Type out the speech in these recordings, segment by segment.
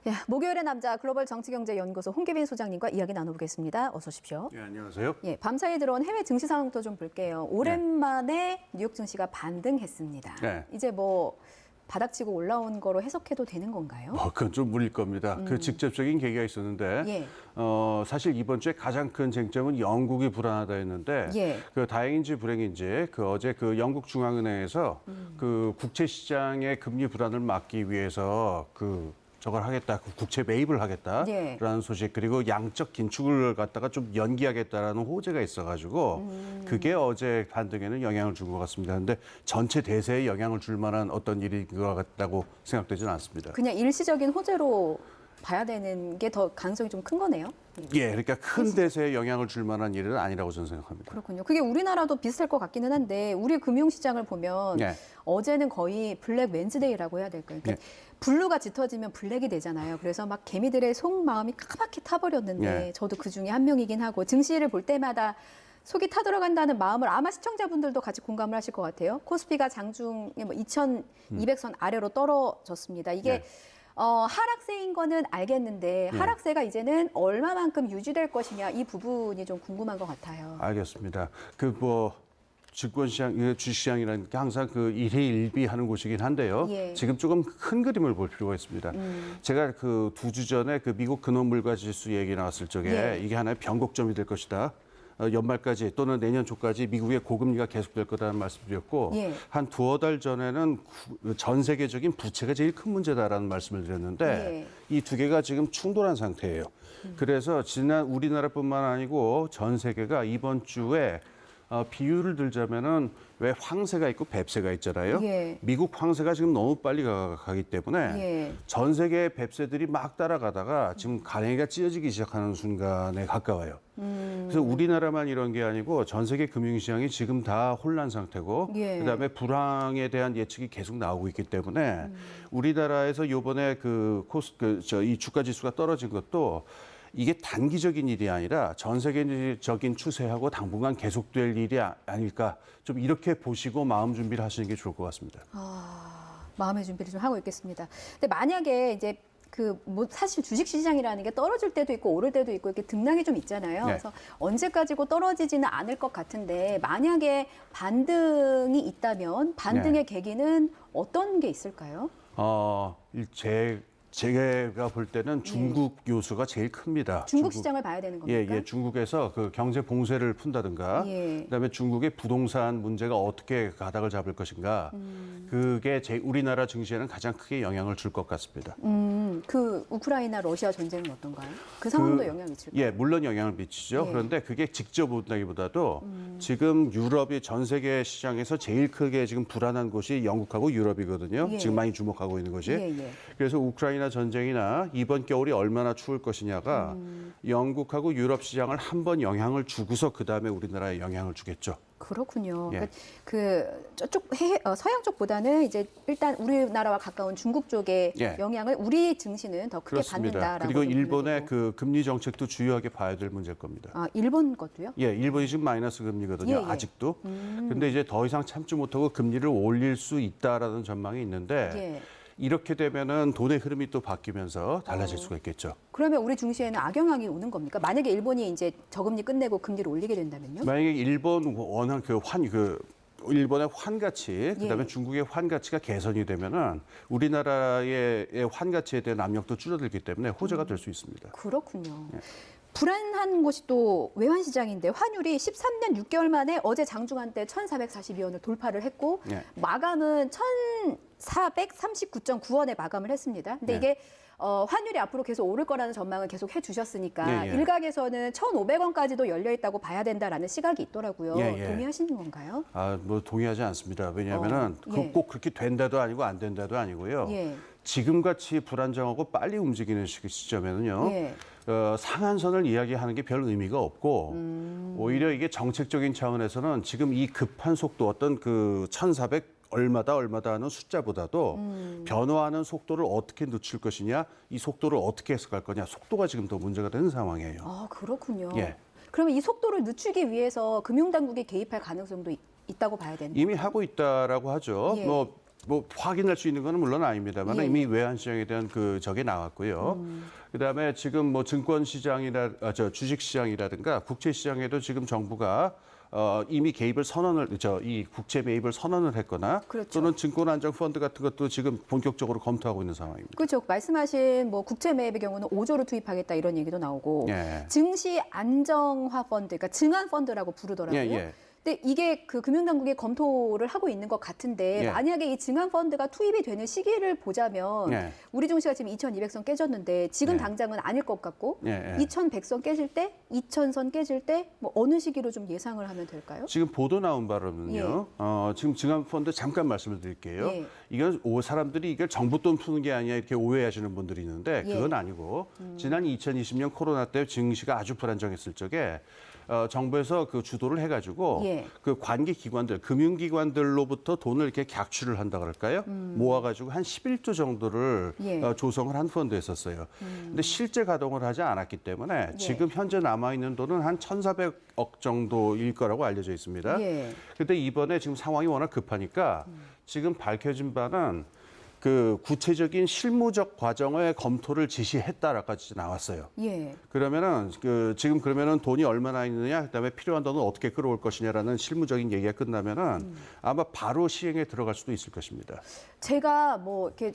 네, 목요일의 남자 글로벌 정치경제연구소 홍계빈 소장님과 이야기 나눠보겠습니다. 어서 오십시오. 네, 안녕하세요. 예, 밤사이에 들어온 해외 증시 상황도 좀 볼게요. 오랜만에 뉴욕 증시가 반등했습니다. 네. 이제 뭐 바닥치고 올라온 거로 해석해도 되는 건가요? 그건 좀 무리일 겁니다. 그 직접적인 계기가 있었는데 예. 사실 이번 주에 가장 큰 쟁점은 영국이 불안하다였는데 예. 그 다행인지 불행인지 어제 그 영국 중앙은행에서 그 국채 시장의 금리 불안을 막기 위해서 저걸 하겠다, 국채 매입을 하겠다라는 예. 소식, 그리고 양적 긴축을 갖다가 좀 연기하겠다라는 호재가 있어가지고 그게 어제 반등에는 영향을 준 것 같습니다. 그런데 전체 대세에 영향을 줄 만한 어떤 일인 것 같다고 생각되지는 않습니다. 그냥 일시적인 호재로 봐야 되는 게 더 가능성이 좀 큰 거네요. 예, 그러니까 큰 대세에 영향을 줄 만한 일은 아니라고 저는 생각합니다. 그렇군요. 그게 우리나라도 비슷할 것 같기는 한데 우리 금융시장을 보면 네. 어제는 거의 블랙 웬즈데이라고 해야 될까요? 그러니까 블루가 짙어지면 블랙이 되잖아요. 그래서 막 개미들의 속마음이 까맣게 타버렸는데 저도 그 중에 한 명이긴 하고 증시를 볼 때마다 속이 타들어간다는 마음을 아마 시청자분들도 같이 공감을 하실 것 같아요. 코스피가 장중에 뭐 2,200선 아래로 떨어졌습니다. 이게 하락세인 거는 알겠는데 하락세가 이제는 얼마만큼 유지될 것이냐 이 부분이 좀 궁금한 것 같아요. 알겠습니다. 증권시장, 주식시장이라는 게 항상 일희일비하는 곳이긴 한데요. 예. 지금 조금 큰 그림을 볼 필요가 있습니다. 제가 2주 전에 미국 근원물가지수 얘기 나왔을 적에 이게 하나의 변곡점이 될 것이다. 연말까지 또는 내년 초까지 미국의 고금리가 계속될 거다라는 말씀드렸고 한 두어 달 전에는 전 세계적인 부채가 제일 큰 문제다라는 말씀을 드렸는데 이 두 개가 지금 충돌한 상태예요. 그래서 지난 우리나라뿐만 아니고 전 세계가 이번 주에 비유를 들자면은 왜 황새가 있고 뱁새가 있잖아요. 미국 황새가 지금 너무 빨리 가기 때문에 전 세계의 뱁새들이 막 따라가다가 지금 가랭이가 찢어지기 시작하는 순간에 가까워요. 그래서 우리나라만 이런 게 아니고 전 세계 금융시장이 지금 다 혼란 상태고 그다음에 불황에 대한 예측이 계속 나오고 있기 때문에 우리나라에서 이번에 이 주가 지수가 떨어진 것도 이게 단기적인 일이 아니라 전 세계적인 추세하고 당분간 계속될 일이 아닐까, 좀 이렇게 보시고 마음 준비를 하시는 게 좋을 것 같습니다. 마음의 준비를 좀 하고 있겠습니다. 근데 만약에 이제 사실 주식시장이라는 게 떨어질 때도 있고 오를 때도 있고 이렇게 등락이 좀 있잖아요. 그래서 언제까지고 떨어지지는 않을 것 같은데 만약에 반등이 있다면 반등의 계기는 어떤 게 있을까요? 제가 볼 때는 중국 요소가 제일 큽니다. 중국 시장을 봐야 되는 겁니까? 중국에서 경제 봉쇄를 푼다든가, 그다음에 중국의 부동산 문제가 어떻게 가닥을 잡을 것인가, 그게 우리나라 증시에는 가장 크게 영향을 줄 것 같습니다. 우크라이나 러시아 전쟁은 어떤가요? 그 상황도 영향을 미칠까요? 예, 물론 영향을 미치죠. 그런데 그게 직접 온다기보다도 지금 유럽이 전 세계 시장에서 제일 크게 지금 불안한 곳이 영국하고 유럽이거든요. 지금 많이 주목하고 있는 것이. 그래서 우크라이나 전쟁이나 이번 겨울이 얼마나 추울 것이냐가 영국하고 유럽 시장을 한번 영향을 주고서 그다음에 우리나라에 영향을 주겠죠. 그렇군요. 저쪽 서양 쪽보다는 이제 일단 우리나라와 가까운 중국 쪽의 영향을 우리 증시는 더 크게 받는다라고. 그리고 일본의 금리 정책도 주요하게 봐야 될 문제일 겁니다. 일본 것도요? 예, 일본이 지금 마이너스 금리거든요. 아직도. 근데 이제 더 이상 참지 못하고 금리를 올릴 수 있다라는 전망이 있는데 이렇게 되면은 돈의 흐름이 또 바뀌면서 달라질 수가 있겠죠. 그러면 우리 증시에는 악영향이 오는 겁니까? 만약에 일본이 이제 저금리 끝내고 금리를 올리게 된다면요? 만약에 일본 워낙 일본의 환 가치, 그다음에 중국의 환 가치가 개선이 되면은 우리나라의 환 가치에 대한 압력도 줄어들기 때문에 호재가 될 수 있습니다. 그렇군요. 불안한 곳이 또 외환시장인데 환율이 13년 6개월 만에 어제 장중한 때 1,442원을 돌파를 했고 마감은 1,439.9원에 마감을 했습니다. 근데 이게 환율이 앞으로 계속 오를 거라는 전망을 계속 해주셨으니까 일각에서는 1,500원까지도 열려 있다고 봐야 된다라는 시각이 있더라고요. 동의하시는 건가요? 동의하지 않습니다. 왜냐하면은 꼭 그렇게 된다도 아니고 안 된다도 아니고요. 지금같이 불안정하고 빨리 움직이는 시점에는요. 상한선을 이야기하는 게 별 의미가 없고 오히려 이게 정책적인 차원에서는 지금 이 급한 속도 어떤 1,400 얼마다 하는 숫자보다도 변화하는 속도를 어떻게 늦출 것이냐, 이 속도를 어떻게 해석할 거냐, 속도가 지금 더 문제가 되는 상황이에요. 그렇군요. 그러면 이 속도를 늦추기 위해서 금융당국이 개입할 가능성도 있다고 봐야 되나요? 이미 하고 있다라고 하죠. 뭐 확인할 수 있는 건 물론 아닙니다만 예. 이미 외환 시장에 대한 그 적이 나왔고요. 그다음에 지금 뭐 증권 시장이나 주식 시장이라든가 국채 시장에도 지금 정부가 이미 개입을 이 국채 매입을 선언을 했거나 그렇죠. 또는 증권 안정 펀드 같은 것도 지금 본격적으로 검토하고 있는 상황입니다. 그렇죠. 말씀하신 뭐 국채 매입의 경우는 5조를 투입하겠다 이런 얘기도 나오고 예. 증시 안정화 펀드, 그러니까 증안 펀드라고 부르더라고요. 예, 예. 근데 이게 그 금융당국이 검토를 하고 있는 것 같은데 예. 만약에 이 증안 펀드가 투입이 되는 시기를 보자면 예. 우리 증시가 지금 2,200선 깨졌는데 지금 예. 당장은 아닐 것 같고 예, 예. 2,100선 깨질 때, 2,000선 깨질 때 뭐 어느 시기로 좀 예상을 하면 될까요? 지금 보도 나온 바로는요. 지금 증안 펀드 잠깐 말씀을 드릴게요. 예. 이건 사람들이 이걸 정부 돈 푸는 게 아니야 이렇게 오해하시는 분들이 있는데 예. 그건 아니고 지난 2020년 코로나 때 증시가 아주 불안정했을 적에 정부에서 그 주도를 해가지고 예. 그 관계 기관들, 금융기관들로부터 돈을 이렇게 객출을 한다 그럴까요? 모아가지고 한 11조 정도를 예. 조성을 한 펀드였었어요. 근데 실제 가동을 하지 않았기 때문에 예. 지금 현재 남아 있는 돈은 한 1,400억 정도일 거라고 알려져 있습니다. 예. 근데 이번에 지금 상황이 워낙 급하니까 지금 밝혀진 바는 그 구체적인 실무적 과정의 검토를 지시했다라까지 나왔어요. 예. 그러면은 지금 그러면은 돈이 얼마나 있느냐, 그다음에 필요한 돈은 어떻게 끌어올 것이냐라는 실무적인 얘기가 끝나면은 아마 바로 시행에 들어갈 수도 있을 것입니다. 제가 뭐 이렇게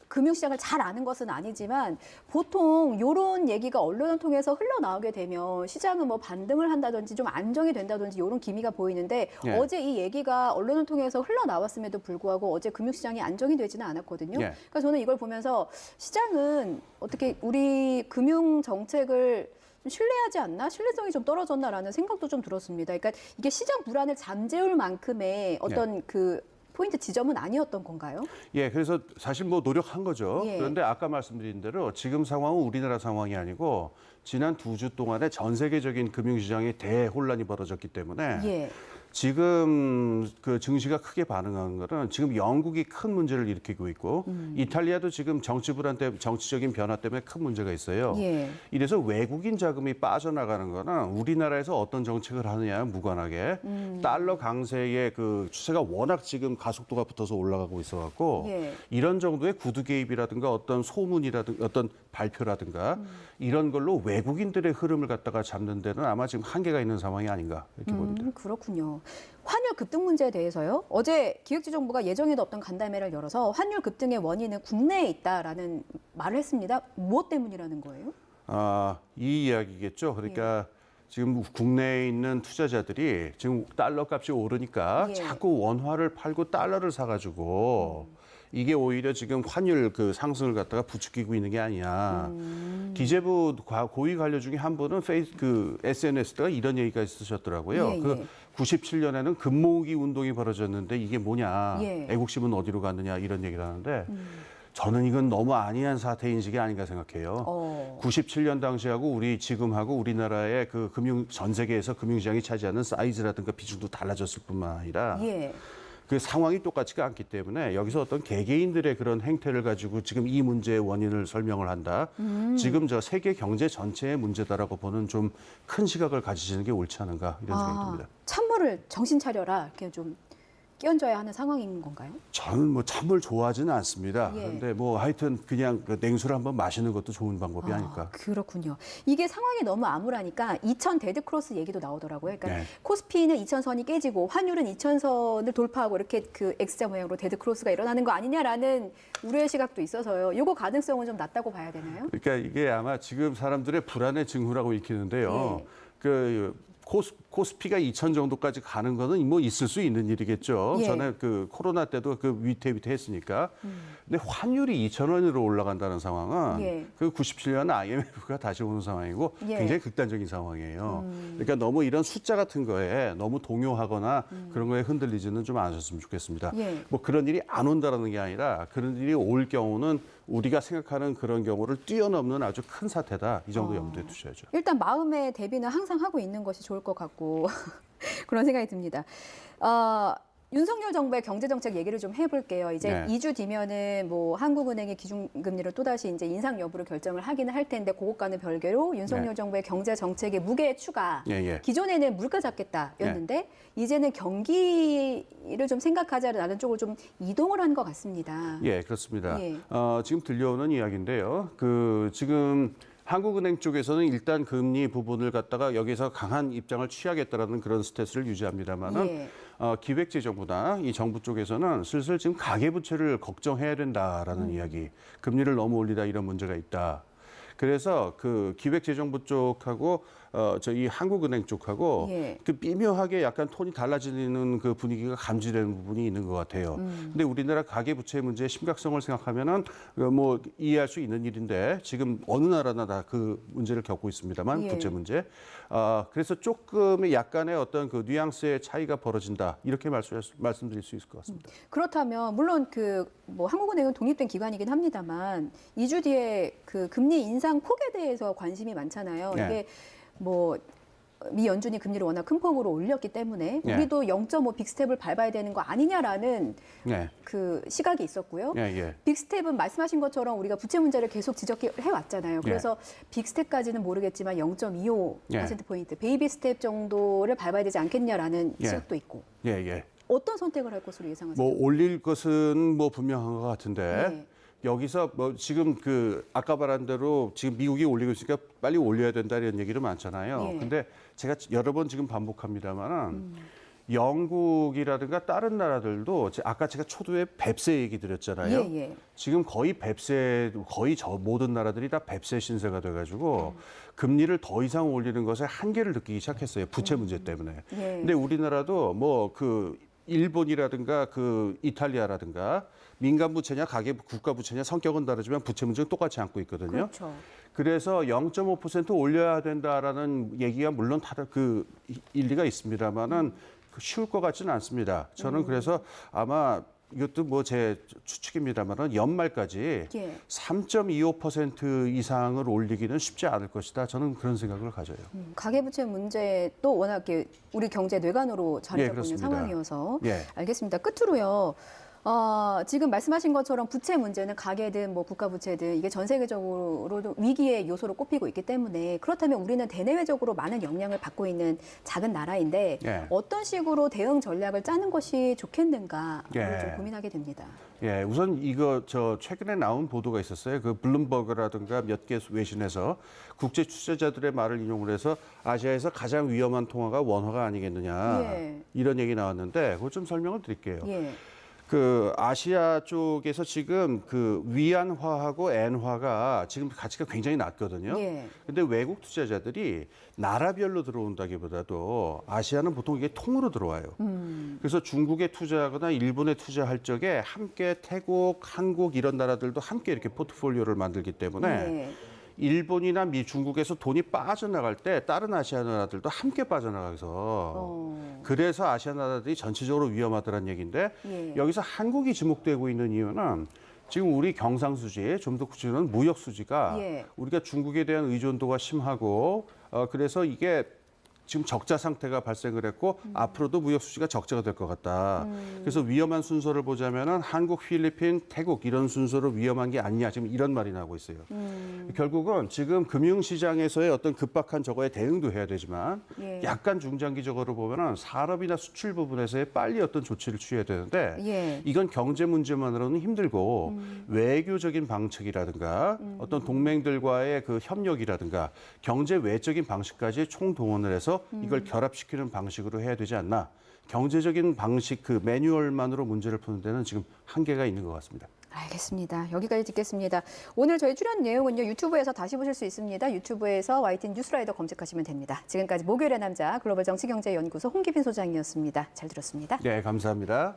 금융시장을 잘 아는 것은 아니지만 보통 이런 얘기가 언론을 통해서 흘러나오게 되면 시장은 뭐 반등을 한다든지 좀 안정이 된다든지 이런 기미가 보이는데 예. 어제 이 얘기가 언론을 통해서 흘러나왔음에도 불구하고 어제 금융시장이 안정이 되지는 않았거든요. 예. 그러니까 저는 이걸 보면서 시장은 어떻게 우리 금융 정책을 좀 신뢰하지 않나? 신뢰성이 좀 떨어졌나라는 생각도 좀 들었습니다. 그러니까 이게 시장 불안을 잠재울 만큼의 어떤 그 포인트 지점은 아니었던 건가요? 예, 그래서 사실 뭐 노력한 거죠. 예. 그런데 아까 말씀드린 대로 지금 상황은 우리나라 상황이 아니고 지난 2주 동안에 전 세계적인 금융시장에 대혼란이 벌어졌기 때문에 예. 지금 그 증시가 크게 반응한 거는 지금 영국이 큰 문제를 일으키고 있고 이탈리아도 지금 정치 불안 때문에 정치적인 변화 때문에 큰 문제가 있어요. 예. 이래서 외국인 자금이 빠져나가는 거는 우리나라에서 어떤 정책을 하느냐에 무관하게 달러 강세의 그 추세가 워낙 지금 가속도가 붙어서 올라가고 있어갖고 예. 이런 정도의 구두 개입이라든가 어떤 소문이라든가 어떤 발표라든가 이런 걸로 외국인들의 흐름을 갖다가 잡는 데는 아마 지금 한계가 있는 상황이 아닌가 이렇게 봅니다. 그렇군요. 환율 급등 문제에 대해서요. 어제 기획재정부가 예정에도 없던 간담회를 열어서 환율 급등의 원인은 국내에 있다라는 말을 했습니다. 무엇 때문이라는 거예요? 이 이야기겠죠. 그러니까 지금 국내에 있는 투자자들이 지금 달러 값이 오르니까 예. 자꾸 원화를 팔고 달러를 사가지고 이게 오히려 지금 환율 그 상승을 갖다가 부추기고 있는 게 아니야. 기재부 고위 관료 중에 한 분은 SNS가 이런 얘기가 있으셨더라고요. 예, 그 예. 97년에는 금모으기 운동이 벌어졌는데 이게 뭐냐. 예. 애국심은 어디로 갔느냐 이런 얘기를 하는데 저는 이건 너무 안이한 사태 인식이 아닌가 생각해요. 97년 당시하고 우리 지금하고 우리나라의 그 전 세계에서 금융시장이 차지하는 사이즈라든가 비중도 달라졌을 뿐만 아니라 예. 그 상황이 똑같지가 않기 때문에 여기서 어떤 개개인들의 그런 행태를 가지고 지금 이 문제의 원인을 설명을 한다. 지금 저 세계 경제 전체의 문제다라고 보는 좀 큰 시각을 가지시는 게 옳지 않은가 이런 생각이 듭니다. 찬물을 정신 차려라 이렇게 좀 끼얹어야 하는 상황인 건가요? 저는 뭐 찬물 좋아하지는 않습니다. 예. 그런데 뭐 하여튼 그냥 그 냉수를 한번 마시는 것도 좋은 방법이 아닐까. 그렇군요. 이게 상황이 너무 암울하니까 2000 데드크로스 얘기도 나오더라고요. 그러니까 네. 코스피는 2000선이 깨지고 환율은 2000선을 돌파하고 이렇게 그 X자 모양으로 데드크로스가 일어나는 거 아니냐라는 우려의 시각도 있어서요. 이거 가능성은 좀 낮다고 봐야 되나요? 그러니까 이게 아마 지금 사람들의 불안의 징후라고 읽히는데요. 예. 그 코스피가 2,000 정도까지 가는 거는 뭐 있을 수 있는 일이겠죠. 예. 전에 그 코로나 때도 그 위태위태 했으니까. 근데 환율이 2,000원으로 올라간다는 상황은 예. 그 97년 IMF가 다시 오는 상황이고 예. 굉장히 극단적인 상황이에요. 그러니까 너무 이런 숫자 같은 거에 너무 동요하거나 그런 거에 흔들리지는 좀 않으셨으면 좋겠습니다. 예. 뭐 그런 일이 안 온다라는 게 아니라 그런 일이 올 경우는 우리가 생각하는 그런 경우를 뛰어넘는 아주 큰 사태다. 이 정도 염두에 두셔야죠. 일단 마음의 대비는 항상 하고 있는 것이 좋을 것 같고 그런 생각이 듭니다. 윤석열 정부의 경제정책 얘기를 좀 해볼게요. 이제 네. 2주 뒤면은 뭐 한국은행이 기준금리를 또다시 이제 인상 여부를 결정을 하기는 할 텐데 그것과는 별개로 윤석열 네. 정부의 경제정책의 무게 추가. 예, 예. 기존에는 물가 잡겠다였는데 이제는 경기를 좀 생각하자라는 쪽으로 좀 이동을 한 것 같습니다. 예, 그렇습니다. 예. 지금 들려오는 이야기인데요. 지금 한국은행 쪽에서는 일단 금리 부분을 갖다가 여기서 강한 입장을 취하겠다라는 그런 스탠스를 유지합니다만은 예. 기획재정부나 이 정부 쪽에서는 슬슬 지금 가계부채를 걱정해야 된다라는 이야기, 금리를 너무 올리다 이런 문제가 있다. 그래서 그 기획재정부 쪽하고 저희 한국은행 쪽하고 예. 그 미묘하게 약간 톤이 달라지는 그 분위기가 감지되는 부분이 있는 것 같아요. 근데 우리나라 가계부채 문제의 심각성을 생각하면은 뭐 이해할 수 있는 일인데 지금 어느 나라나 다 그 문제를 겪고 있습니다만 예. 부채 문제. 그래서 조금의 약간의 어떤 그 뉘앙스의 차이가 벌어진다 이렇게 말씀드릴 수 있을 것 같습니다. 그렇다면 물론 그 뭐 한국은행은 독립된 기관이긴 합니다만 2주 뒤에 그 금리 인상 폭에 대해서 관심이 많잖아요. 네. 이게 뭐 미 연준이 금리를 워낙 큰 폭으로 올렸기 때문에 네. 우리도 0.5 빅스텝을 밟아야 되는 거 아니냐라는 네, 그 시각이 있었고요. 예, 예. 빅스텝은 말씀하신 것처럼 우리가 부채 문제를 계속 지적해 왔잖아요. 그래서 빅스텝까지는 모르겠지만 0.25%포인트, 베이비 스텝 정도를 밟아야 되지 않겠냐라는 예. 시각도 있고. 예, 예. 어떤 선택을 할 것으로 예상하세요? 뭐 올릴 것은 뭐 분명한 것 같은데 네. 여기서 뭐 지금 그 아까 말한 대로 지금 미국이 올리고 있으니까 빨리 올려야 된다 이런 얘기를 많잖아요. 예. 근데 제가 여러 번 지금 반복합니다만은 영국이라든가 다른 나라들도 아까 제가 초두에 뱁새 얘기 드렸잖아요. 예, 예. 지금 거의 저 모든 나라들이 다 뱁새 신세가 돼가지고 금리를 더 이상 올리는 것에 한계를 느끼기 시작했어요. 부채 문제 때문에. 예. 근데 우리나라도 뭐 그 일본이라든가 그 이탈리아라든가 민간 부채냐 가계 국가 부채냐 성격은 다르지만 부채 문제는 똑같이 안고 있거든요. 그렇죠. 그래서 0.5% 올려야 된다라는 얘기가 물론 다들 그 일리가 있습니다만은 쉬울 것 같지는 않습니다. 저는 그래서 아마 이것도 뭐 제 추측입니다만은 연말까지 예. 3.25% 이상을 올리기는 쉽지 않을 것이다. 저는 그런 생각을 가져요. 가계부채 문제도 워낙 우리 경제 뇌관으로 자리 예, 잡고 있는 그렇습니다. 상황이어서 예. 알겠습니다. 끝으로요. 지금 말씀하신 것처럼 부채 문제는 가계든 뭐 국가 부채든 이게 전 세계적으로도 위기의 요소로 꼽히고 있기 때문에 그렇다면 우리는 대내외적으로 많은 영향을 받고 있는 작은 나라인데 예. 어떤 식으로 대응 전략을 짜는 것이 좋겠는가를 예. 좀 고민하게 됩니다. 예, 우선 이거 최근에 나온 보도가 있었어요. 그 블룸버그라든가 몇 개 외신에서 국제 투자자들의 말을 인용을 해서 아시아에서 가장 위험한 통화가 원화가 아니겠느냐 예. 이런 얘기 나왔는데 그거 좀 설명을 드릴게요. 예. 그 아시아 쪽에서 지금 그 위안화하고 엔화가 지금 가치가 굉장히 낮거든요. 예. 근데 외국 투자자들이 나라별로 들어온다기보다도 아시아는 보통 이게 통으로 들어와요. 그래서 중국에 투자하거나 일본에 투자할 적에 함께 태국, 한국 이런 나라들도 함께 이렇게 포트폴리오를 만들기 때문에 예. 일본이나 중국에서 돈이 빠져나갈 때 다른 아시아 나라들도 함께 빠져나가서 그래서 아시아 나라들이 전체적으로 위험하다는 얘기인데 예. 여기서 한국이 지목되고 있는 이유는 지금 우리 경상수지, 좀 더 구체적으로는 무역수지가 예. 우리가 중국에 대한 의존도가 심하고 그래서 이게 지금 적자 상태가 발생을 했고 앞으로도 무역 수지가 적자가 될 것 같다. 그래서 위험한 순서를 보자면은 한국, 필리핀, 태국 이런 순서로 위험한 게 아니냐 지금 이런 말이 나오고 있어요. 결국은 지금 금융시장에서의 어떤 급박한 저거에 대응도 해야 되지만 예. 약간 중장기적으로 보면은 산업이나 수출 부분에서의 빨리 어떤 조치를 취해야 되는데 예. 이건 경제 문제만으로는 힘들고 외교적인 방책이라든가 어떤 동맹들과의 그 협력이라든가 경제 외적인 방식까지 총동원을 해서 이걸 결합시키는 방식으로 해야 되지 않나. 경제적인 방식 그 매뉴얼만으로 문제를 푸는 데는 지금 한계가 있는 것 같습니다. 알겠습니다. 여기까지 듣겠습니다. 오늘 저희 출연 내용은요. 유튜브에서 다시 보실 수 있습니다. 유튜브에서 YTN 뉴스라이더 검색하시면 됩니다. 지금까지 목요일의 남자 글로벌 정치경제연구소 홍기빈 소장이었습니다. 잘 들었습니다. 네, 감사합니다.